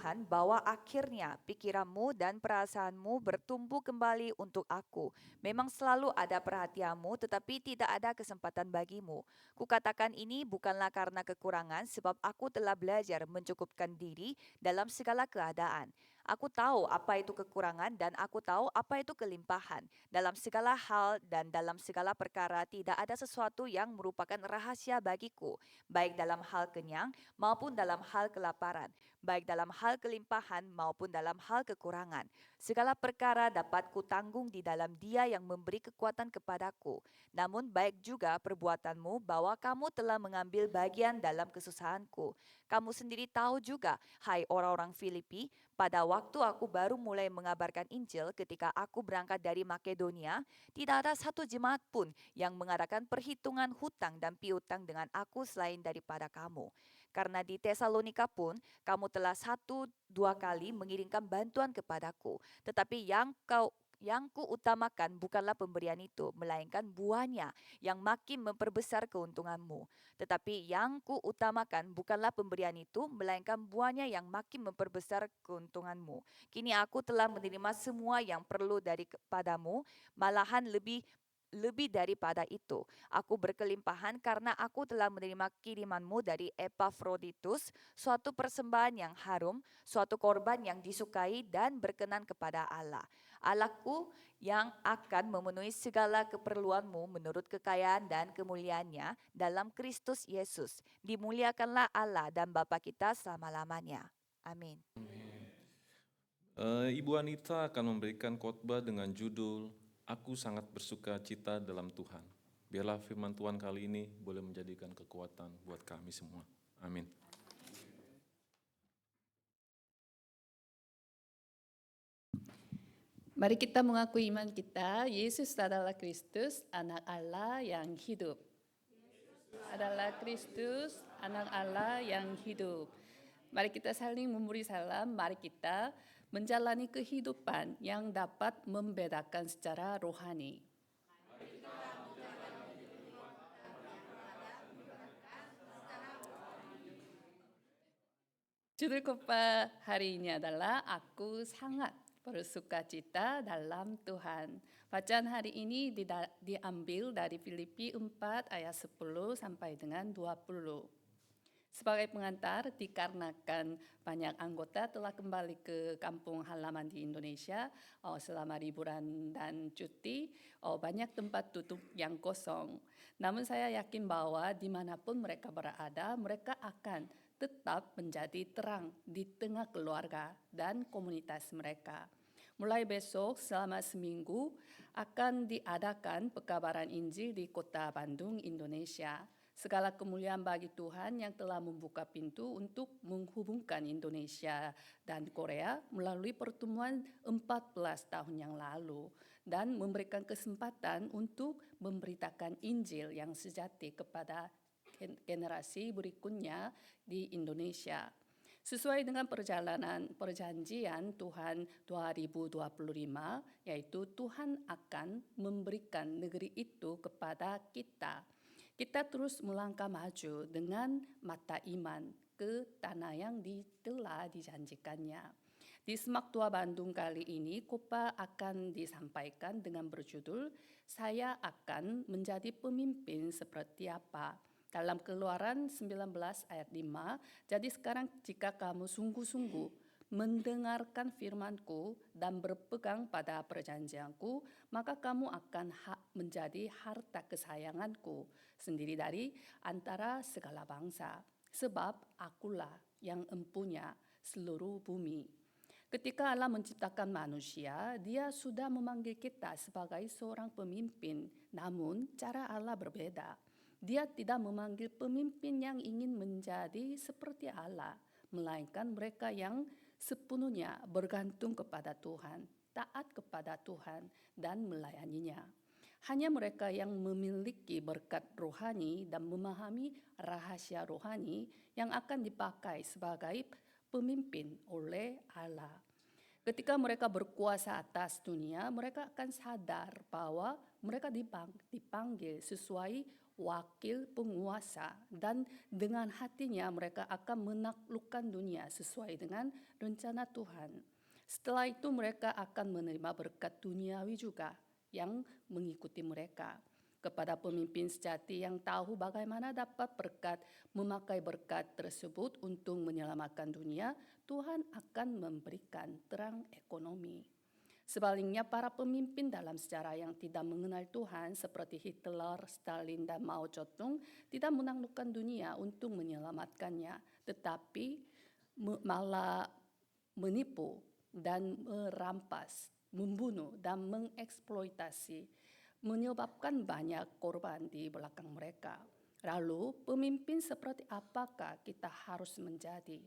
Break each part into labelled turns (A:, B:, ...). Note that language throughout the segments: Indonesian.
A: Tuhan bahwa akhirnya pikiranmu dan perasaanmu bertumbuh kembali untuk aku. Memang selalu ada perhatianmu, tetapi tidak ada kesempatan bagimu. Kukatakan ini bukanlah karena kekurangan, sebab aku telah belajar mencukupkan diri dalam segala keadaan. Aku tahu apa itu kekurangan dan aku tahu apa itu kelimpahan. Dalam segala hal dan dalam segala perkara tidak ada sesuatu yang merupakan rahasia bagiku, baik dalam hal kenyang maupun dalam hal kelaparan, baik dalam hal kelimpahan maupun dalam hal kekurangan. Segala perkara dapat kutanggung di dalam Dia yang memberi kekuatan kepadaku. Namun baik juga perbuatanmu bahwa kamu telah mengambil bagian dalam kesusahanku. Kamu sendiri tahu juga, hai orang-orang Filipi, pada waktu aku baru mulai mengabarkan Injil ketika aku berangkat dari Makedonia, tidak ada satu jemaat pun yang mengadakan perhitungan hutang dan piutang dengan aku selain daripada kamu. Karena di Tesalonika pun kamu telah satu dua kali mengirimkan bantuan kepadaku. Tetapi yang kuutamakan bukanlah pemberian itu, melainkan buahnya yang makin memperbesar keuntunganmu. Tetapi yang kuutamakan bukanlah pemberian itu, melainkan buahnya yang makin memperbesar keuntunganmu. Kini aku telah menerima semua yang perlu daripadamu, malahan lebih daripada itu. Aku berkelimpahan karena aku telah menerima kirimanmu dari Epaphroditus, suatu persembahan yang harum, suatu korban yang disukai dan berkenan kepada Allah. Allahku yang akan memenuhi segala keperluanmu menurut kekayaan dan kemuliaannya dalam Kristus Yesus. Dimuliakanlah Allah dan Bapa kita selama-lamanya. Amin.
B: Ibu Anita akan memberikan khotbah dengan judul Aku sangat bersuka cita dalam Tuhan. Biarlah firman Tuhan kali ini boleh menjadikan kekuatan buat kami semua. Amin.
C: Mari kita mengakui iman kita, Yesus adalah Kristus, anak Allah yang hidup. Adalah Kristus, anak Allah yang hidup. Mari kita saling memberi salam, mari kita menjalani kehidupan yang dapat membedakan secara rohani. Judul khotbah hari ini adalah Aku sangat bersuka cita dalam Tuhan. Bacaan hari ini diambil dari Filipi 4 ayat 10 sampai dengan 20. Sebagai pengantar, dikarenakan banyak anggota telah kembali ke kampung halaman di Indonesia selama liburan dan cuti, banyak tempat duduk yang kosong. Namun saya yakin bahwa dimanapun mereka berada, mereka akan tetap menjadi terang di tengah keluarga dan komunitas mereka. Mulai besok selama seminggu akan diadakan pekabaran Injil di Kota Bandung, Indonesia. Segala kemuliaan bagi Tuhan yang telah membuka pintu untuk menghubungkan Indonesia dan Korea melalui pertemuan 14 tahun yang lalu dan memberikan kesempatan untuk memberitakan Injil yang sejati kepada generasi berikutnya di Indonesia. Sesuai dengan perjanjian Tuhan 2025, yaitu Tuhan akan memberikan negeri itu kepada kita. Kita terus melangkah maju dengan mata iman ke tanah yang telah dijanjikannya. Di Semak Tua Bandung kali ini, khotbah akan disampaikan dengan berjudul Saya akan menjadi pemimpin seperti apa. Dalam Keluaran 19 ayat 5, jadi sekarang jika kamu sungguh-sungguh mendengarkan firman-Ku dan berpegang pada perjanjian-Ku, maka kamu akan menjadi harta kesayangan-Ku sendiri dari antara segala bangsa. Sebab akulah yang empunya seluruh bumi. Ketika Allah menciptakan manusia, Dia sudah memanggil kita sebagai seorang pemimpin. Namun cara Allah berbeda. Dia tidak memanggil pemimpin yang ingin menjadi seperti Allah, melainkan mereka yang sepenuhnya bergantung kepada Tuhan, taat kepada Tuhan, dan melayaninya. Hanya mereka yang memiliki berkat rohani dan memahami rahasia rohani yang akan dipakai sebagai pemimpin oleh Allah. Ketika mereka berkuasa atas dunia, mereka akan sadar bahwa mereka dipanggil sesuai wakil penguasa, dan dengan hatinya mereka akan menaklukkan dunia sesuai dengan rencana Tuhan. Setelah itu mereka akan menerima berkat duniawi juga yang mengikuti mereka. Kepada pemimpin sejati yang tahu bagaimana dapat memakai berkat tersebut untuk menyelamatkan dunia, Tuhan akan memberikan terang ekonomi. Sebaliknya, para pemimpin dalam sejarah yang tidak mengenal Tuhan seperti Hitler, Stalin, dan Mao Zedong tidak menaklukkan dunia untuk menyelamatkannya, tetapi malah menipu dan merampas, membunuh, dan mengeksploitasi, menyebabkan banyak korban di belakang mereka. Lalu, pemimpin seperti apakah kita harus menjadi?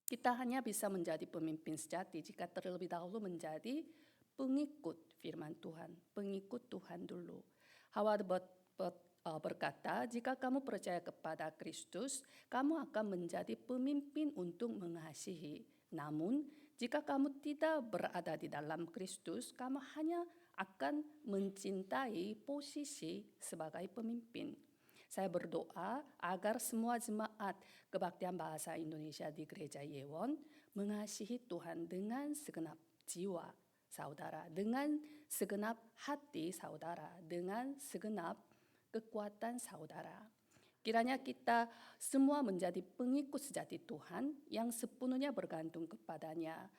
C: Kita hanya bisa menjadi pemimpin sejati jika terlebih dahulu menjadi pengikut firman Tuhan, pengikut Tuhan dulu. Howard berkata, jika kamu percaya kepada Kristus, kamu akan menjadi pemimpin untuk mengasihi. Namun, jika kamu tidak berada di dalam Kristus, kamu hanya akan mencintai posisi sebagai pemimpin. Saya berdoa agar semua jemaat kebaktian bahasa Indonesia di Gereja Yewon mengasihi Tuhan dengan segenap jiwa saudara, dengan segenap hati saudara, dengan segenap kekuatan saudara. Kiranya kita semua menjadi pengikut sejati Tuhan yang sepenuhnya bergantung kepadanya,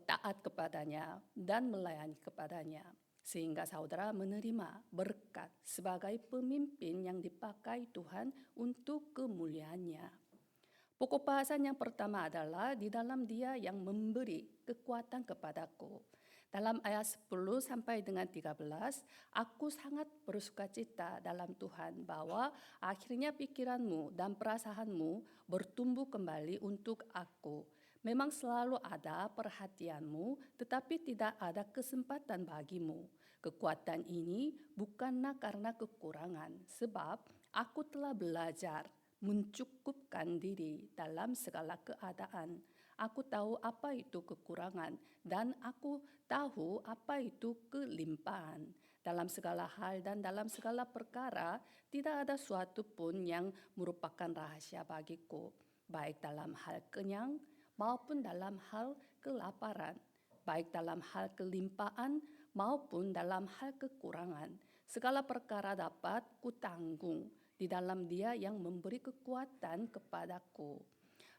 C: taat kepadanya, dan melayani kepadanya. Sehingga saudara menerima berkat sebagai pemimpin yang dipakai Tuhan untuk kemuliaannya. Pokok bahasan yang pertama adalah di dalam Dia yang memberi kekuatan kepadaku. Dalam ayat 10 sampai dengan 13, aku sangat bersukacita dalam Tuhan bahwa akhirnya pikiranmu dan perasaanmu bertumbuh kembali untuk aku. Memang selalu ada perhatianmu, tetapi tidak ada kesempatan bagimu. Kekuatan ini bukanlah karena kekurangan, sebab aku telah belajar mencukupkan diri dalam segala keadaan. Aku tahu apa itu kekurangan dan aku tahu apa itu kelimpahan. Dalam segala hal dan dalam segala perkara, tidak ada suatu pun yang merupakan rahasia bagiku, baik dalam hal kenyang maupun dalam hal kelaparan, baik dalam hal kelimpahan maupun dalam hal kekurangan. Segala perkara dapat kutanggung di dalam Dia yang memberi kekuatan kepadaku.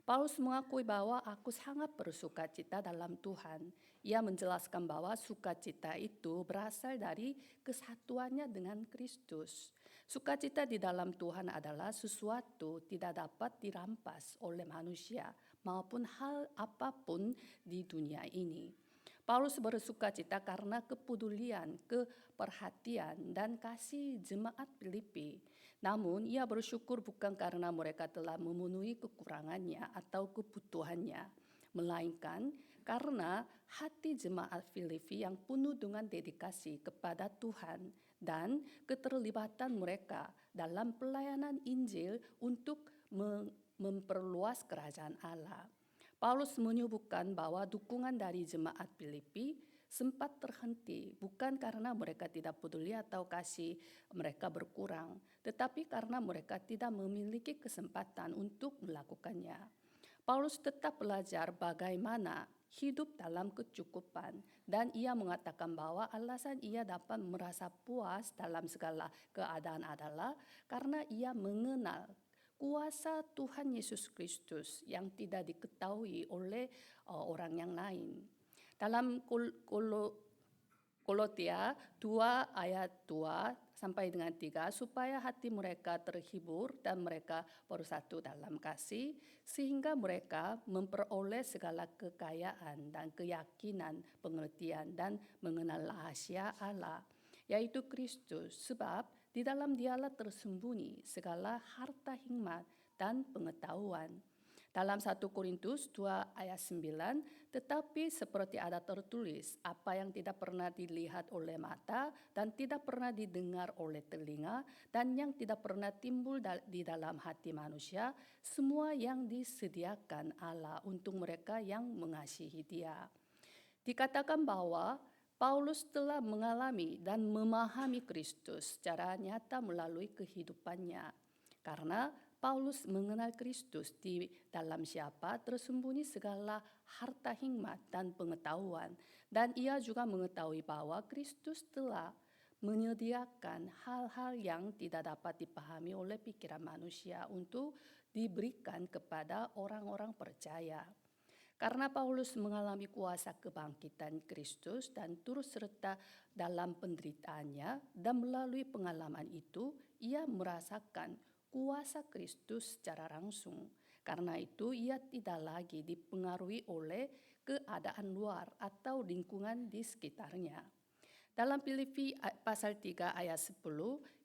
C: Paulus mengakui bahwa aku sangat bersukacita dalam Tuhan. Ia menjelaskan bahwa sukacita itu berasal dari kesatuannya dengan Kristus. Sukacita di dalam Tuhan adalah sesuatu tidak dapat dirampas oleh manusia maupun hal apapun di dunia ini. Paulus bersukacita karena kepedulian, keperhatian, dan kasih jemaat Filipi. Namun ia bersyukur bukan karena mereka telah memenuhi kekurangannya atau kebutuhannya, melainkan karena hati jemaat Filipi yang penuh dengan dedikasi kepada Tuhan dan keterlibatan mereka dalam pelayanan Injil untuk memperluas kerajaan Allah. Paulus menyebutkan bahwa dukungan dari jemaat Filipi sempat terhenti bukan karena mereka tidak peduli atau kasih mereka berkurang, tetapi karena mereka tidak memiliki kesempatan untuk melakukannya. Paulus tetap belajar bagaimana hidup dalam kecukupan, dan ia mengatakan bahwa alasan ia dapat merasa puas dalam segala keadaan adalah karena ia mengenal kuasa Tuhan Yesus Kristus yang tidak diketahui oleh orang yang lain. Dalam Kolotia 2 ayat 2 sampai dengan 3, supaya hati mereka terhibur dan mereka bersatu dalam kasih, sehingga mereka memperoleh segala kekayaan dan keyakinan, pengertian dan mengenal rahasia Allah, yaitu Kristus, sebab di dalam Dialah tersembunyi segala harta hikmat dan pengetahuan. Dalam 1 Korintus 2 ayat 9, tetapi seperti ada tertulis, apa yang tidak pernah dilihat oleh mata dan tidak pernah didengar oleh telinga dan yang tidak pernah timbul di dalam hati manusia, semua yang disediakan Allah untuk mereka yang mengasihi Dia. Dikatakan bahwa Paulus telah mengalami dan memahami Kristus secara nyata melalui kehidupannya. Karena Paulus mengenal Kristus di dalam siapa tersembunyi segala harta hikmat dan pengetahuan. Dan ia juga mengetahui bahwa Kristus telah menyediakan hal-hal yang tidak dapat dipahami oleh pikiran manusia untuk diberikan kepada orang-orang percaya. Karena Paulus mengalami kuasa kebangkitan Kristus dan turut serta dalam penderitaannya, dan melalui pengalaman itu ia merasakan kuasa Kristus secara langsung. Karena itu ia tidak lagi dipengaruhi oleh keadaan luar atau lingkungan di sekitarnya. Dalam Filipi pasal 3 ayat 10,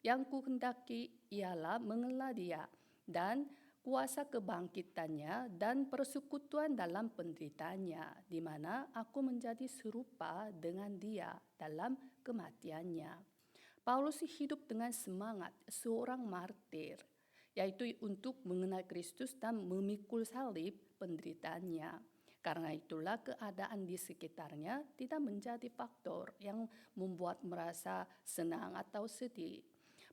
C: yang kuhendaki ialah mengenal Dia dan kuasa kebangkitannya dan persekutuan dalam penderitaannya, di mana aku menjadi serupa dengan Dia dalam kematiannya. Paulus hidup dengan semangat seorang martir, yaitu untuk mengenal Kristus dan memikul salib penderitaannya. Karena itulah keadaan di sekitarnya tidak menjadi faktor yang membuat merasa senang atau sedih.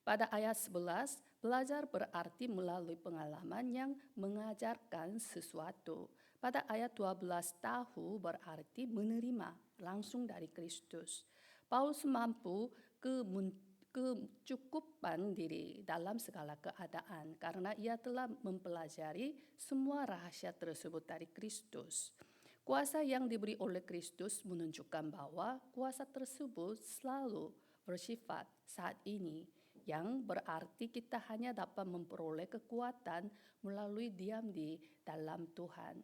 C: Pada ayat 11, belajar berarti melalui pengalaman yang mengajarkan sesuatu. Pada ayat 12, tahu berarti menerima langsung dari Kristus. Paulus mampu kecukupan diri dalam segala keadaan karena ia telah mempelajari semua rahasia tersebut dari Kristus. Kuasa yang diberi oleh Kristus menunjukkan bahwa kuasa tersebut selalu bersifat saat ini, yang berarti kita hanya dapat memperoleh kekuatan melalui diam di dalam Tuhan.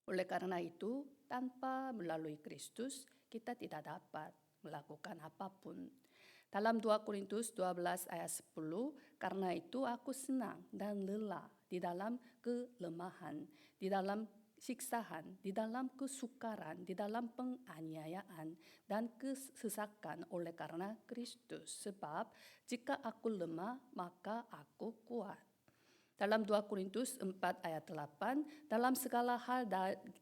C: Oleh karena itu, tanpa melalui Kristus, kita tidak dapat melakukan apapun. Dalam 2 Korintus 12 ayat 10, karena itu aku senang dan lelah di dalam kelemahan, di dalam siksaan, di dalam kesukaran, di dalam penganiayaan dan kesesakan oleh karena Kristus. Sebab jika aku lemah, maka aku kuat. Dalam 2 Korintus 4 ayat 8, dalam segala hal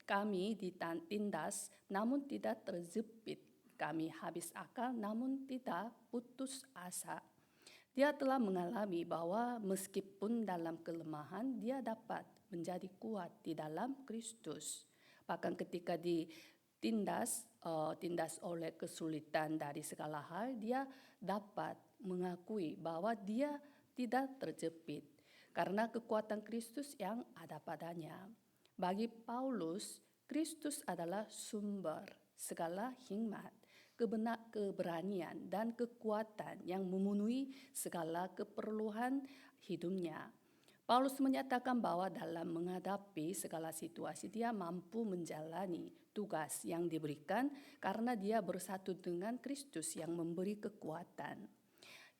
C: kami ditindas, namun tidak terjepit. Kami habis akal namun tidak putus asa. Dia telah mengalami bahwa meskipun dalam kelemahan, dia dapat menjadi kuat di dalam Kristus. Bahkan ketika ditindas oleh kesulitan dari segala hal, dia dapat mengakui bahwa dia tidak terjepit karena kekuatan Kristus yang ada padanya. Bagi Paulus, Kristus adalah sumber segala hikmat, keberanian dan kekuatan yang memenuhi segala keperluan hidupnya. Paulus menyatakan bahwa dalam menghadapi segala situasi dia mampu menjalani tugas yang diberikan karena dia bersatu dengan Kristus yang memberi kekuatan.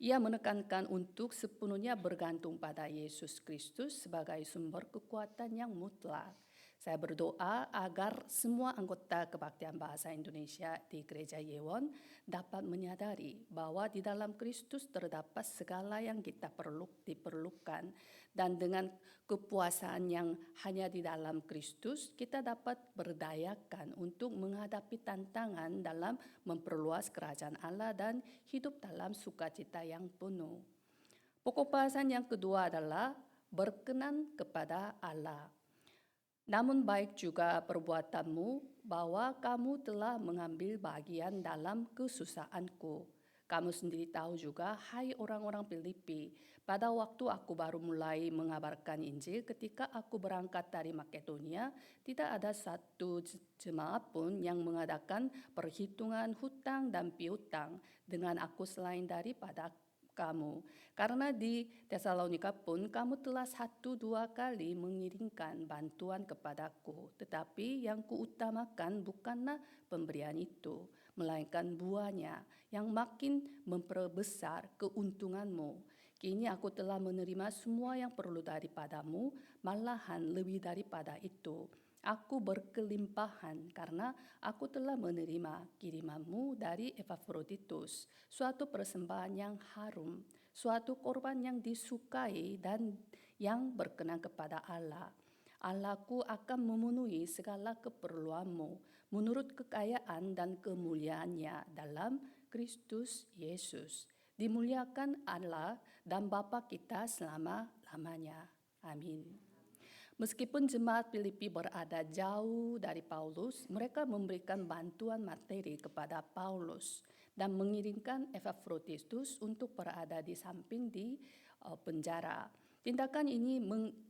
C: Ia menekankan untuk sepenuhnya bergantung pada Yesus Kristus sebagai sumber kekuatan yang mutlak. Saya berdoa agar semua anggota Kebaktian Bahasa Indonesia di Gereja Yewon dapat menyadari bahwa di dalam Kristus terdapat segala yang kita diperlukan. Dan dengan kepuasan yang hanya di dalam Kristus, kita dapat berdayakan untuk menghadapi tantangan dalam memperluas kerajaan Allah dan hidup dalam sukacita yang penuh. Pokok bahasan yang kedua adalah berkenan kepada Allah. Namun baik juga perbuatanmu bahwa kamu telah mengambil bagian dalam kesusahanku. Kamu sendiri tahu juga, hai orang-orang Filipi, pada waktu aku baru mulai mengabarkan Injil ketika aku berangkat dari Makedonia, tidak ada satu jemaat pun yang mengadakan perhitungan hutang dan piutang dengan aku selain daripada kamu. Karena di Tesalonika pun kamu telah 1-2 kali mengirimkan bantuan kepadaku. Tetapi yang kuutamakan bukanlah pemberian itu, melainkan buahnya yang makin memperbesar keuntunganmu. Kini aku telah menerima semua yang perlu daripadamu, malahan lebih daripada itu. Aku berkelimpahan karena aku telah menerima kirimanmu dari Epafroditus, suatu persembahan yang harum, suatu korban yang disukai dan yang berkenan kepada Allah. Allahku akan memenuhi segala keperluanmu menurut kekayaan dan kemuliaannya dalam Kristus Yesus. Dimuliakan Allah dan Bapa kita selama-lamanya. Amin. Meskipun jemaat Filipi berada jauh dari Paulus, mereka memberikan bantuan materi kepada Paulus dan mengirimkan Epaphroditus untuk berada di samping di penjara. Tindakan ini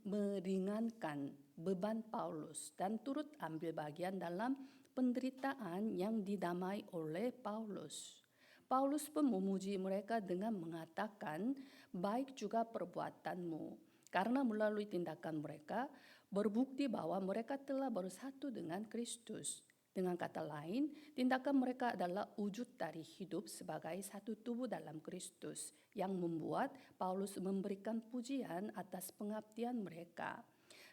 C: meringankan beban Paulus dan turut ambil bagian dalam penderitaan yang didamai oleh Paulus. Paulus pun memuji mereka dengan mengatakan, baik juga perbuatanmu, karena melalui tindakan mereka berbukti bahwa mereka telah bersatu dengan Kristus. Dengan kata lain, tindakan mereka adalah wujud dari hidup sebagai satu tubuh dalam Kristus yang membuat Paulus memberikan pujian atas pengabdian mereka.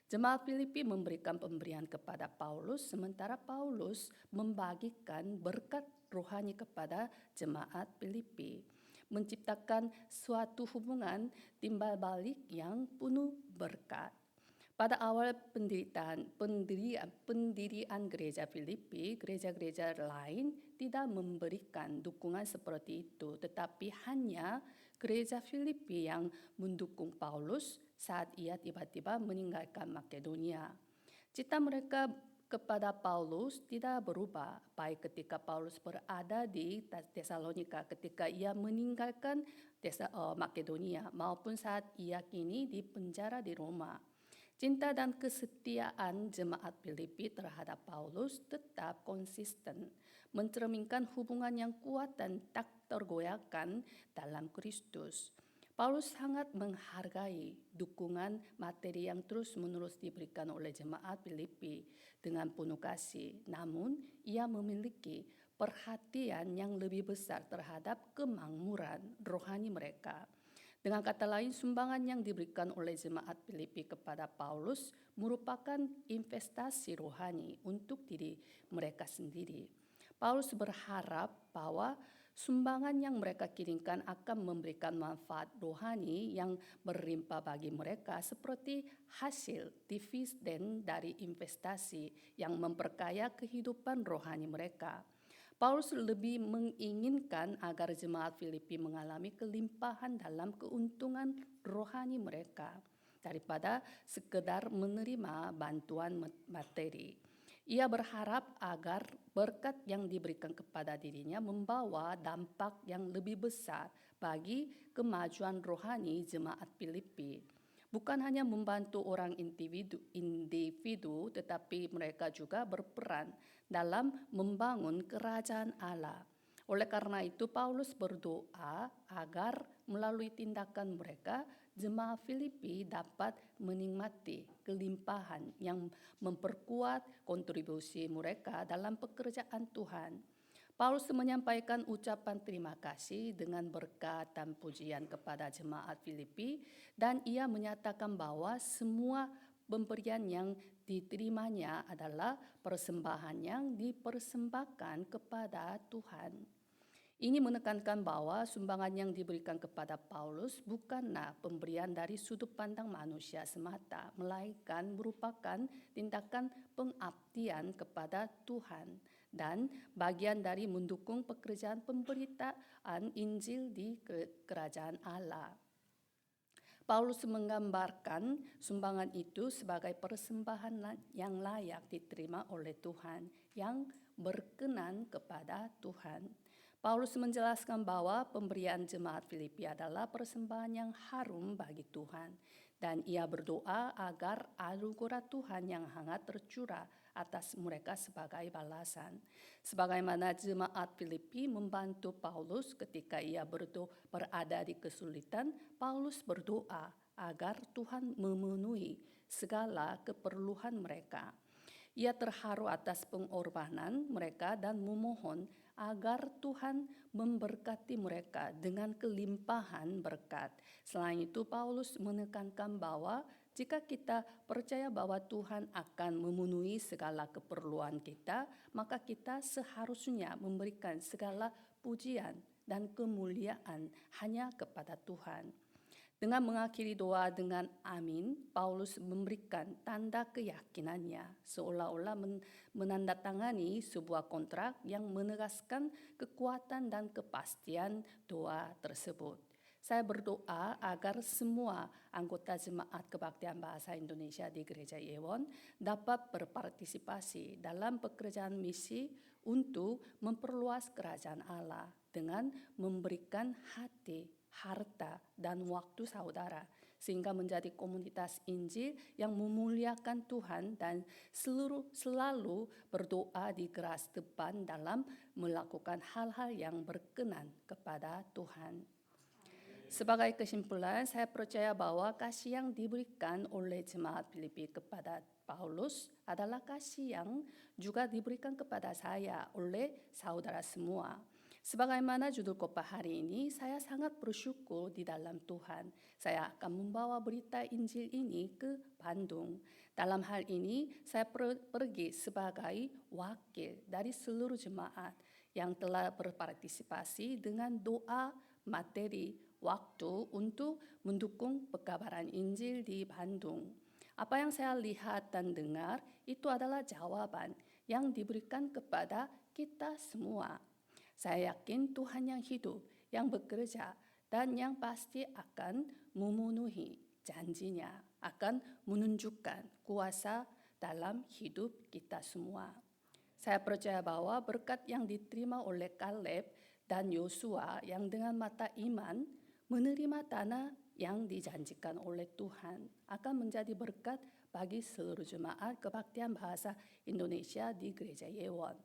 C: Jemaat Filipi memberikan pemberian kepada Paulus, sementara Paulus membagikan berkat rohani kepada jemaat Filipi, menciptakan suatu hubungan timbal balik yang penuh berkat. Pada awal pendirian gereja Filipi, gereja-gereja lain tidak memberikan dukungan seperti itu, tetapi hanya gereja Filipi yang mendukung Paulus saat ia tiba-tiba meninggalkan Makedonia. Cita mereka kepada Paulus tidak berubah, baik ketika Paulus berada di Tesalonika ketika ia meninggalkan Makedonia maupun saat ia kini di penjara di Roma. Cinta dan kesetiaan jemaat Filipi terhadap Paulus tetap konsisten, mencerminkan hubungan yang kuat dan tak tergoyahkan dalam Kristus. Paulus sangat menghargai dukungan materi yang terus-menerus diberikan oleh jemaat Filipi dengan penuh kasih. Namun, ia memiliki perhatian yang lebih besar terhadap kemakmuran rohani mereka. Dengan kata lain, sumbangan yang diberikan oleh jemaat Filipi kepada Paulus merupakan investasi rohani untuk diri mereka sendiri. Paulus berharap bahwa sumbangan yang mereka kirimkan akan memberikan manfaat rohani yang berlimpah bagi mereka seperti hasil dividen dari investasi yang memperkaya kehidupan rohani mereka. Paulus lebih menginginkan agar jemaat Filipi mengalami kelimpahan dalam keuntungan rohani mereka daripada sekedar menerima bantuan materi. Ia berharap agar berkat yang diberikan kepada dirinya membawa dampak yang lebih besar bagi kemajuan rohani jemaat Filipi. Bukan hanya membantu orang individu, tetapi mereka juga berperan dalam membangun kerajaan Allah. Oleh karena itu, Paulus berdoa agar melalui tindakan mereka, jemaat Filipi dapat menikmati kelimpahan yang memperkuat kontribusi mereka dalam pekerjaan Tuhan. Paulus menyampaikan ucapan terima kasih dengan berkat dan pujian kepada jemaat Filipi, dan ia menyatakan bahwa semua pemberian yang diterimanya adalah persembahan yang dipersembahkan kepada Tuhan. Ini menekankan bahwa sumbangan yang diberikan kepada Paulus bukanlah pemberian dari sudut pandang manusia semata, melainkan merupakan tindakan pengabdian kepada Tuhan dan bagian dari mendukung pekerjaan pemberitaan Injil di kerajaan Allah. Paulus menggambarkan sumbangan itu sebagai persembahan yang layak diterima oleh Tuhan, yang berkenan kepada Tuhan. Paulus menjelaskan bahwa pemberian jemaat Filipi adalah persembahan yang harum bagi Tuhan, dan ia berdoa agar anugerah Tuhan yang hangat tercurah atas mereka sebagai balasan. Sebagaimana jemaat Filipi membantu Paulus ketika ia berada di kesulitan, Paulus berdoa agar Tuhan memenuhi segala keperluan mereka. Ia terharu atas pengorbanan mereka dan memohon agar Tuhan memberkati mereka dengan kelimpahan berkat. Selain itu, Paulus menekankan bahwa jika kita percaya bahwa Tuhan akan memenuhi segala keperluan kita, maka kita seharusnya memberikan segala pujian dan kemuliaan hanya kepada Tuhan. Dengan mengakhiri doa dengan amin, Paulus memberikan tanda keyakinannya seolah-olah menandatangani sebuah kontrak yang menegaskan kekuatan dan kepastian doa tersebut. Saya berdoa agar semua anggota Jemaat Kebaktian Bahasa Indonesia di Gereja Yewon dapat berpartisipasi dalam pekerjaan misi untuk memperluas kerajaan Allah dengan memberikan hati, harta, dan waktu saudara, sehingga menjadi komunitas Injil yang memuliakan Tuhan dan selalu berdoa di keras depan dalam melakukan hal-hal yang berkenan kepada Tuhan. Sebagai kesimpulan, saya percaya bahwa kasih yang diberikan oleh Jemaat Filipi kepada Paulus adalah kasih yang juga diberikan kepada saya oleh saudara semua. Sebagaimana judul khotbah hari ini, saya sangat bersyukur di dalam Tuhan. Saya akan membawa berita Injil ini ke Bandung. Dalam hal ini, saya pergi sebagai wakil dari seluruh jemaat yang telah berpartisipasi dengan doa, materi, waktu untuk mendukung pekabaran Injil di Bandung. Apa yang saya lihat dan dengar itu adalah jawaban yang diberikan kepada kita semua. Saya yakin Tuhan yang hidup, yang bekerja, dan yang pasti akan memenuhi janjinya, akan menunjukkan kuasa dalam hidup kita semua. Saya percaya bahwa berkat yang diterima oleh Kaleb dan Yosua yang dengan mata iman menerima tanah yang dijanjikan oleh Tuhan akan menjadi berkat bagi seluruh jemaat kebaktian bahasa Indonesia di Gereja Yewon.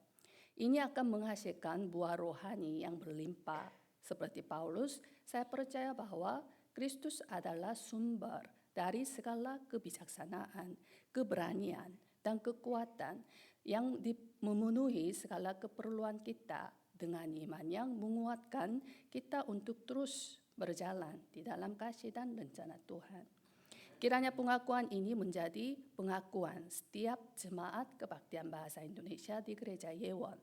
C: Ini akan menghasilkan buah rohani yang berlimpah. Seperti Paulus, saya percaya bahwa Kristus adalah sumber dari segala kebijaksanaan, keberanian, dan kekuatan yang memenuhi segala keperluan kita dengan iman yang menguatkan kita untuk terus berjalan di dalam kasih dan rencana Tuhan. Kiranya pengakuan ini menjadi pengakuan setiap jemaat kebaktian bahasa Indonesia di Gereja Yewon.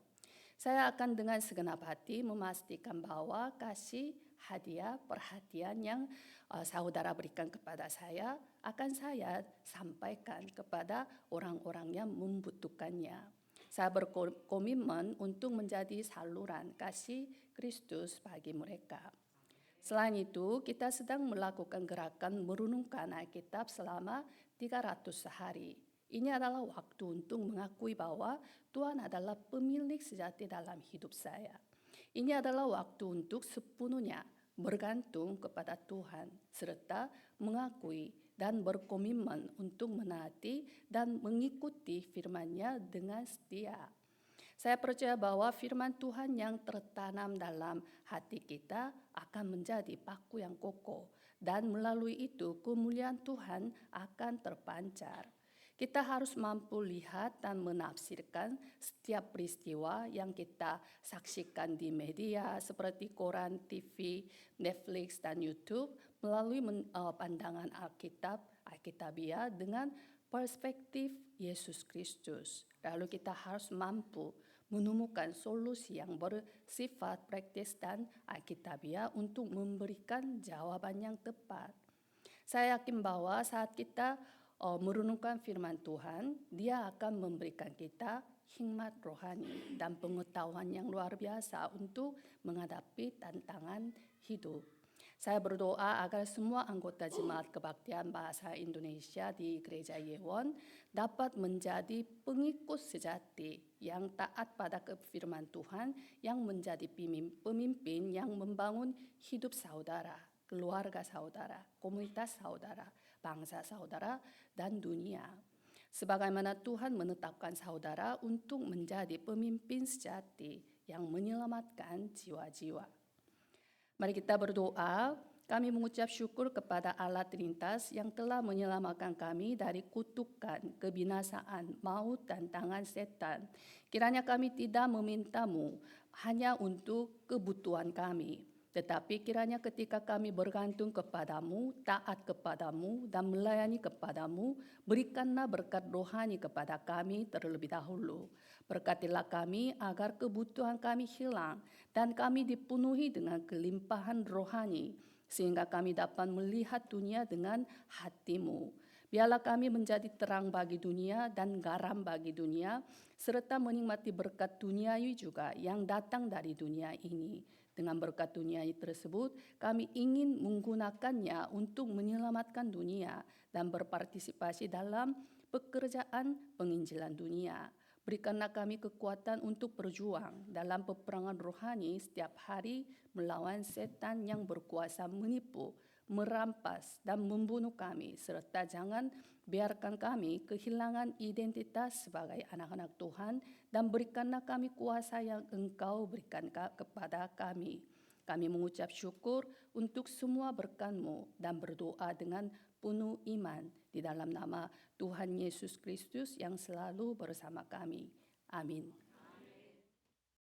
C: Saya akan dengan segenap hati memastikan bahwa kasih, hadiah, perhatian yang saudara berikan kepada saya akan saya sampaikan kepada orang-orang yang membutuhkannya. Saya berkomitmen untuk menjadi saluran kasih Kristus bagi mereka. Selain itu, kita sedang melakukan gerakan merenungkan Alkitab selama 300 sehari. Ini adalah waktu untuk mengakui bahwa Tuhan adalah pemilik sejati dalam hidup saya. Ini adalah waktu untuk sepenuhnya bergantung kepada Tuhan, serta mengakui dan berkomitmen untuk menaati dan mengikuti firman-Nya dengan setia. Saya percaya bahwa firman Tuhan yang tertanam dalam hati kita akan menjadi paku yang kokoh, dan melalui itu kemuliaan Tuhan akan terpancar. Kita harus mampu lihat dan menafsirkan setiap peristiwa yang kita saksikan di media seperti koran, TV, Netflix, dan YouTube melalui pandangan Alkitabiah dengan perspektif Yesus Kristus. Lalu kita harus mampu menemukan solusi yang bersifat praktis dan Alkitabiah untuk memberikan jawaban yang tepat. Saya yakin bahwa saat kita merenungkan firman Tuhan, Dia akan memberikan kita hikmat rohani dan pengetahuan yang luar biasa untuk menghadapi tantangan hidup. Saya berdoa agar semua anggota Jemaat Kebaktian Bahasa Indonesia di Gereja Yewon dapat menjadi pengikut sejati yang taat pada firman Tuhan, yang menjadi pemimpin yang membangun hidup saudara, keluarga saudara, komunitas saudara, bangsa saudara, dan dunia. Sebagaimana Tuhan menetapkan saudara untuk menjadi pemimpin sejati yang menyelamatkan jiwa-jiwa. Mari kita berdoa. Kami mengucap syukur kepada Allah Trinitas yang telah menyelamatkan kami dari kutukan, kebinasaan, maut, dan tangan setan. Kiranya kami tidak meminta-Mu hanya untuk kebutuhan kami, tetapi kiranya ketika kami bergantung kepada-Mu, taat kepada-Mu, dan melayani kepada-Mu, berikanlah berkat rohani kepada kami terlebih dahulu. Berkatilah kami agar kebutuhan kami hilang dan kami dipenuhi dengan kelimpahan rohani, sehingga kami dapat melihat dunia dengan hati-Mu. Biarlah kami menjadi terang bagi dunia dan garam bagi dunia, serta menikmati berkat duniawi juga yang datang dari dunia ini. Dengan berkat duniawi tersebut, kami ingin menggunakannya untuk menyelamatkan dunia dan berpartisipasi dalam pekerjaan penginjilan dunia. Berikanlah kami kekuatan untuk berjuang dalam peperangan rohani setiap hari melawan setan yang berkuasa menipu, merampas dan membunuh kami, serta jangan biarkan kami kehilangan identitas sebagai anak-anak Tuhan, dan berikanlah kami kuasa yang Engkau berikan kepada kami. Kami mengucap syukur untuk semua berkat-Mu dan berdoa dengan penuh iman di dalam nama Tuhan Yesus Kristus yang selalu bersama kami. Amin.